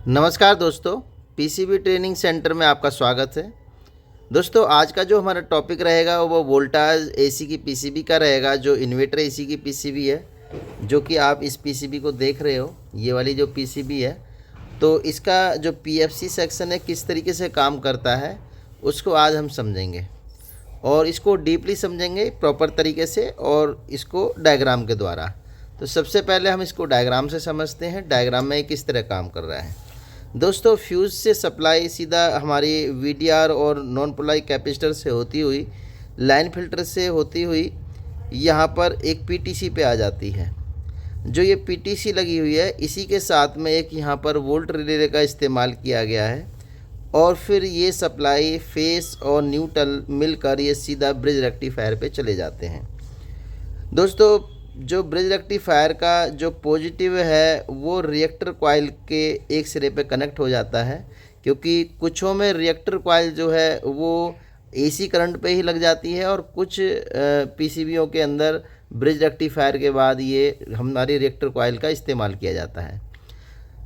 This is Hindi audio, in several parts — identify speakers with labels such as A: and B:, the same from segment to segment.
A: नमस्कार दोस्तों, पीसीबी ट्रेनिंग सेंटर में आपका स्वागत है। दोस्तों, आज का जो हमारा टॉपिक रहेगा वो वोल्टाज एसी की पीसीबी का रहेगा, जो इन्वर्टर एसी की पीसीबी है, जो कि आप इस पीसीबी को देख रहे हो। ये वाली जो पीसीबी है, तो इसका जो पीएफसी सेक्शन है किस तरीके से काम करता है उसको आज हम समझेंगे और इसको डीपली समझेंगे प्रॉपर तरीके से और इसको डायग्राम के द्वारा। तो सबसे पहले हम इसको डायग्राम से समझते हैं, डायग्राम में किस तरह काम कर रहा है। दोस्तों, फ्यूज़ से सप्लाई सीधा हमारी वीडीआर और नॉन पोलराइज कैपेसिटर से होती हुई लाइन फिल्टर से होती हुई यहाँ पर एक पीटीसी पे आ जाती है। जो ये पीटीसी लगी हुई है, इसी के साथ में एक यहाँ पर वोल्ट रिले का इस्तेमाल किया गया है और फिर ये सप्लाई फेस और न्यूट्रल मिलकर ये सीधा ब्रिज रेक्टिफायर पे चले जाते हैं। दोस्तों, जो ब्रिज रेक्टिफायर का जो पॉजिटिव है वो रिएक्टर कॉइल के एक सिरे पे कनेक्ट हो जाता है, क्योंकि कुछों में रिएक्टर कॉइल जो है वो एसी करंट पे ही लग जाती है और कुछ पीसीबीओं के अंदर ब्रिज रेक्टिफायर के बाद ये हमारी रिएक्टर कॉइल का इस्तेमाल किया जाता है।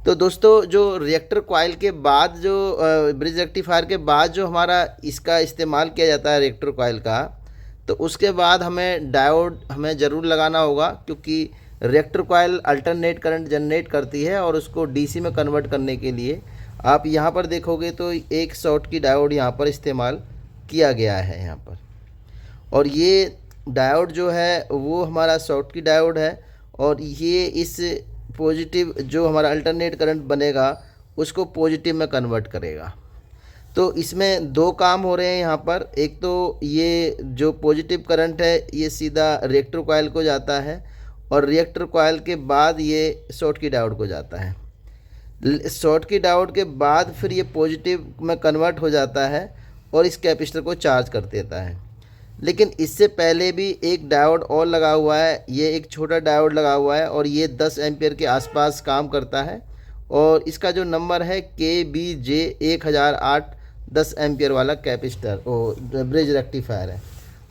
A: तो दोस्तों, जो रिएक्टर कॉइल के बाद जो ब्रिज रेक्टिफायर के बाद जो हमारा इसका इस्तेमाल किया जाता है रिएक्टर कॉइल का, तो उसके बाद हमें डायोड ज़रूर लगाना होगा, क्योंकि reactor coil alternate current generate करती है और उसको डीसी में कन्वर्ट करने के लिए आप यहाँ पर देखोगे तो एक शॉर्ट की डायोड यहाँ पर इस्तेमाल किया गया है यहाँ पर। और ये डायोड जो है वो हमारा शॉर्ट की डायोड है और ये इस पॉजिटिव जो हमारा अल्टरनेट करंट बनेगा उसको पॉजिटिव में कन्वर्ट करेगा। तो इसमें दो काम हो रहे हैं यहाँ पर। एक तो ये जो पॉजिटिव करंट है ये सीधा रिएक्टर कॉइल को जाता है और रिएक्टर कॉइल के बाद ये शॉर्ट की डायोड को जाता है। शॉर्ट की डायोड के बाद फिर ये पॉजिटिव में कन्वर्ट हो जाता है और इस कैपेसिटर को चार्ज कर देता है। लेकिन इससे पहले भी एक डायोड और लगा हुआ है, ये एक छोटा डायोड लगा हुआ है और ये 10 एम्पियर के आसपास काम करता है और इसका जो नंबर है KBJ 1008 10 एम्पियर वाला कैपेसिटर ब्रिज रेक्टिफायर है।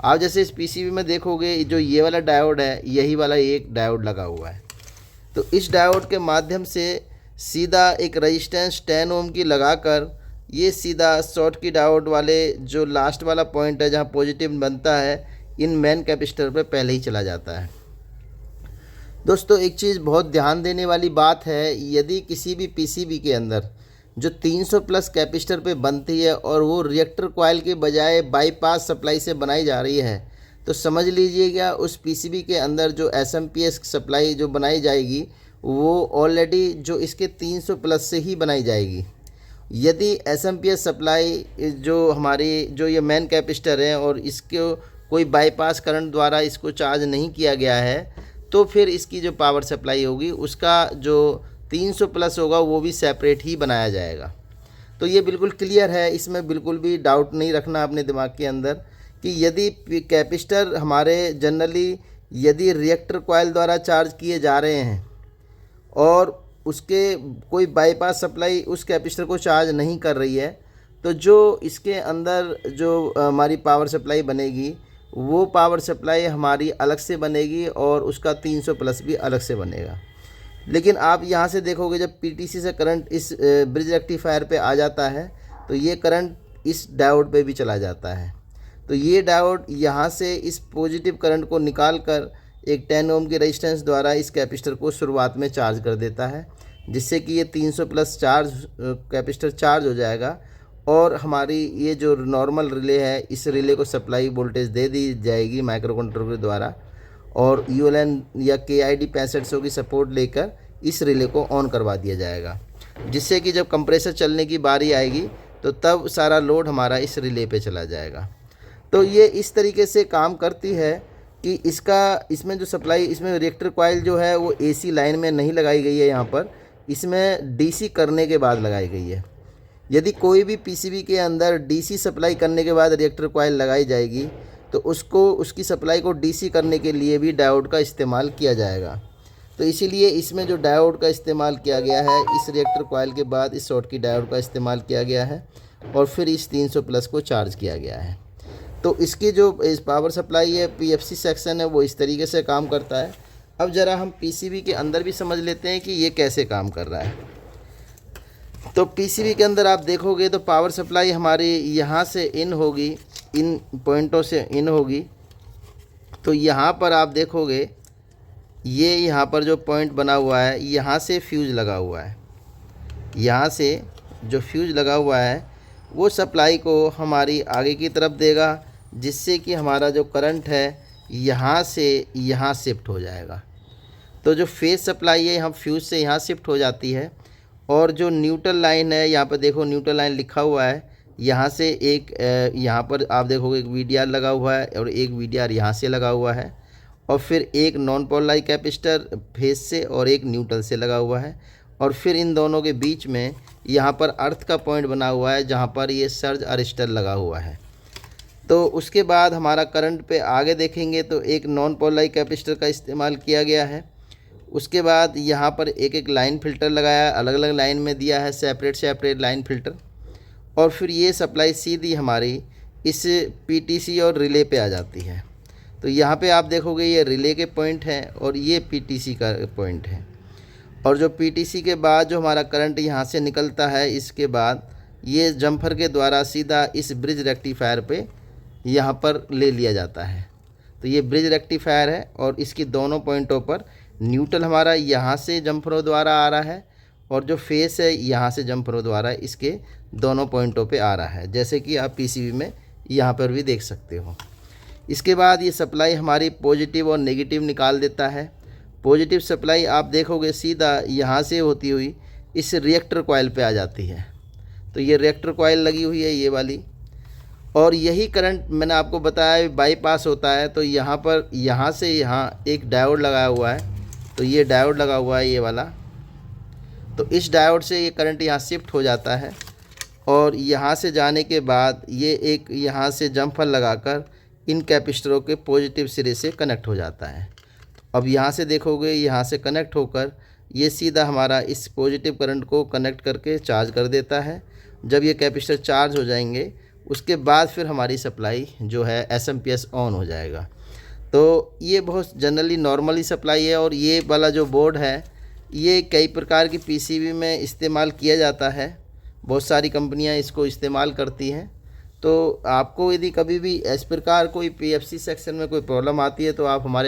A: आप जैसे इस पीसीबी में देखोगे जो ये वाला डायोड है, यही वाला एक डायोड लगा हुआ है। तो इस डायोड के माध्यम से सीधा एक रेजिस्टेंस 10 ओम की लगाकर ये सीधा शॉर्ट की डायोड वाले जो लास्ट वाला पॉइंट है जहाँ पॉजिटिव बनता है, इन मेन कैपेसिटर पर पहले ही चला जाता है। दोस्तों, एक चीज़ बहुत ध्यान देने वाली बात है, यदि किसी भी पीसीबी के अंदर जो 300 प्लस कैपेसिटर पे बनती है और वो रिएक्टर कॉइल के बजाय बाईपास सप्लाई से बनाई जा रही है, तो समझ लीजिएगा उस पीसीबी के अंदर जो एसएमपीएस सप्लाई जो बनाई जाएगी वो ऑलरेडी जो इसके 300 प्लस से ही बनाई जाएगी। यदि एसएमपीएस सप्लाई जो हमारी जो ये मेन कैपेसिटर है और इसको कोई बाईपास करंट द्वारा इसको चार्ज नहीं किया गया है, तो फिर इसकी जो पावर सप्लाई होगी उसका जो 300 प्लस होगा वो भी सेपरेट ही बनाया जाएगा। तो ये बिल्कुल क्लियर है, इसमें बिल्कुल भी डाउट नहीं रखना अपने दिमाग के अंदर कि यदि कैपेसिटर हमारे जनरली यदि रिएक्टर कॉइल द्वारा चार्ज किए जा रहे हैं और उसके कोई बाईपास सप्लाई उस कैपेसिटर को चार्ज नहीं कर रही है, तो जो इसके अंदर जो हमारी पावर सप्लाई बनेगी वो पावर सप्लाई हमारी अलग से बनेगी और उसका 300 प्लस भी अलग से बनेगा। लेकिन आप यहाँ से देखोगे जब पीटीसी से करंट इस ब्रिज रेक्टिफायर पे आ जाता है तो ये करंट इस डायोड पे भी चला जाता है। तो ये डायोड यहाँ से इस पॉजिटिव करंट को निकाल कर एक 10 ओम की रेजिस्टेंस द्वारा इस कैपेसिटर को शुरुआत में चार्ज कर देता है, जिससे कि ये 300 प्लस चार्ज कैपेसिटर चार्ज हो जाएगा और हमारी ये जो नॉर्मल रिले है इस रिले को सप्लाई वोल्टेज दे दी जाएगी माइक्रो कंट्रोलर के द्वारा और ULN या KID 6500 की सपोर्ट लेकर इस रिले को ऑन करवा दिया जाएगा, जिससे कि जब कंप्रेसर चलने की बारी आएगी तो तब सारा लोड हमारा इस रिले पे चला जाएगा। तो ये इस तरीके से काम करती है कि इसमें जो सप्लाई इसमें रिएक्टर कॉइल जो है वो AC लाइन में नहीं लगाई गई है, यहाँ पर इसमें DC करने के बाद लगाई गई है। यदि कोई भी पीसीबी के अंदर DC सप्लाई करने के बाद रिएक्टर कॉइल लगाई जाएगी तो उसकी सप्लाई को डीसी करने के लिए भी डायोड का इस्तेमाल किया जाएगा। तो इसीलिए इसमें जो डायोड का इस्तेमाल किया गया है इस रिएक्टर कॉइल के बाद इस शॉर्ट की डायोड का इस्तेमाल किया गया है और फिर इस 300 प्लस को चार्ज किया गया है। तो इसकी जो इस पावर सप्लाई है पीएफसी सेक्शन है वो इस तरीके से काम करता है। अब ज़रा हम पीसीबी के अंदर भी समझ लेते हैं कि ये कैसे काम कर रहा है। तो पीसीबी के अंदर आप देखोगे तो पावर सप्लाई हमारी यहाँ से इन होगी, इन पॉइंटों से इन होगी। तो यहाँ पर आप देखोगे ये यहाँ पर जो पॉइंट बना हुआ है, यहाँ से फ्यूज़ लगा हुआ है। यहाँ से जो फ्यूज़ लगा हुआ है वो सप्लाई को हमारी आगे की तरफ देगा, जिससे कि हमारा जो करंट है यहाँ से यहाँ शिफ्ट हो जाएगा। तो जो फेज सप्लाई है हम फ्यूज़ से यहाँ शिफ्ट हो जाती है, और जो न्यूट्रल लाइन है, यहाँ पर देखो न्यूट्रल लाइन लिखा हुआ है, यहाँ से एक यहाँ पर आप देखोगे एक वीडीआर लगा हुआ है और एक वीडीआर यहाँ से लगा हुआ है, और फिर एक नॉन पोलराइज कैपेसिटर फेज से और एक न्यूट्रल से लगा हुआ है, और फिर इन दोनों के बीच में यहाँ पर अर्थ का पॉइंट बना हुआ है जहाँ पर ये सर्ज अरेस्टर लगा हुआ है। तो उसके बाद हमारा करंट पे आगे देखेंगे तो एक नॉन पोलराइज कैपेसिटर का इस्तेमाल किया गया है। उसके बाद यहाँ पर एक एक लाइन फ़िल्टर लगाया है, अलग अलग लाइन में दिया है, सेपरेट लाइन फ़िल्टर। और फिर ये सप्लाई सीधी हमारी इस पीटीसी और रिले पे आ जाती है। तो यहाँ पे आप देखोगे ये रिले के पॉइंट हैं और ये पीटीसी का पॉइंट है। और जो पीटीसी के बाद जो हमारा करंट यहाँ से निकलता है, इसके बाद ये जम्फर के द्वारा सीधा इस ब्रिज रेक्टिफायर पे यहाँ पर ले लिया जाता है। तो ये ब्रिज रेक्टिफायर है और इसकी दोनों पॉइंटों पर न्यूट्रल हमारा यहाँ से जम्फरों द्वारा आ रहा है, और जो फेस है यहाँ से जम्फरों द्वारा इसके दोनों पॉइंटों पे आ रहा है, जैसे कि आप पीसीबी में यहाँ पर भी देख सकते हो। इसके बाद ये सप्लाई हमारी पॉजिटिव और नेगेटिव निकाल देता है। पॉजिटिव सप्लाई आप देखोगे सीधा यहाँ से होती हुई इस रिएक्टर कॉइल पे आ जाती है। तो ये रिएक्टर कॉइल लगी हुई है ये वाली, और यही करंट मैंने आपको बताया बाईपास होता है। तो यहाँ पर यहाँ से यहाँ एक डायोड लगाया हुआ है, तो ये डायोड लगा हुआ है ये वाला। तो इस डायोड से ये करंट यहाँ शिफ्ट हो जाता है, और यहाँ से जाने के बाद ये एक यहाँ से जम्फर लगाकर इन कैपेसिटरों के पॉजिटिव सिरे से कनेक्ट हो जाता है। अब यहाँ से देखोगे यहाँ से कनेक्ट होकर ये सीधा हमारा इस पॉजिटिव करंट को कनेक्ट करके चार्ज कर देता है। जब ये कैपेसिटर चार्ज हो जाएंगे उसके बाद फिर हमारी सप्लाई जो है एसएमपीएस ऑन हो जाएगा। तो ये बहुत जनरली नॉर्मली सप्लाई है। और ये वाला जो बोर्ड है ये कई प्रकार की पीसीबी में इस्तेमाल किया जाता है, बहुत सारी कंपनियां इसको इस्तेमाल करती हैं। तो आपको यदि कभी भी इस प्रकार कोई पीएफसी सेक्शन में कोई प्रॉब्लम आती है तो आप हमारे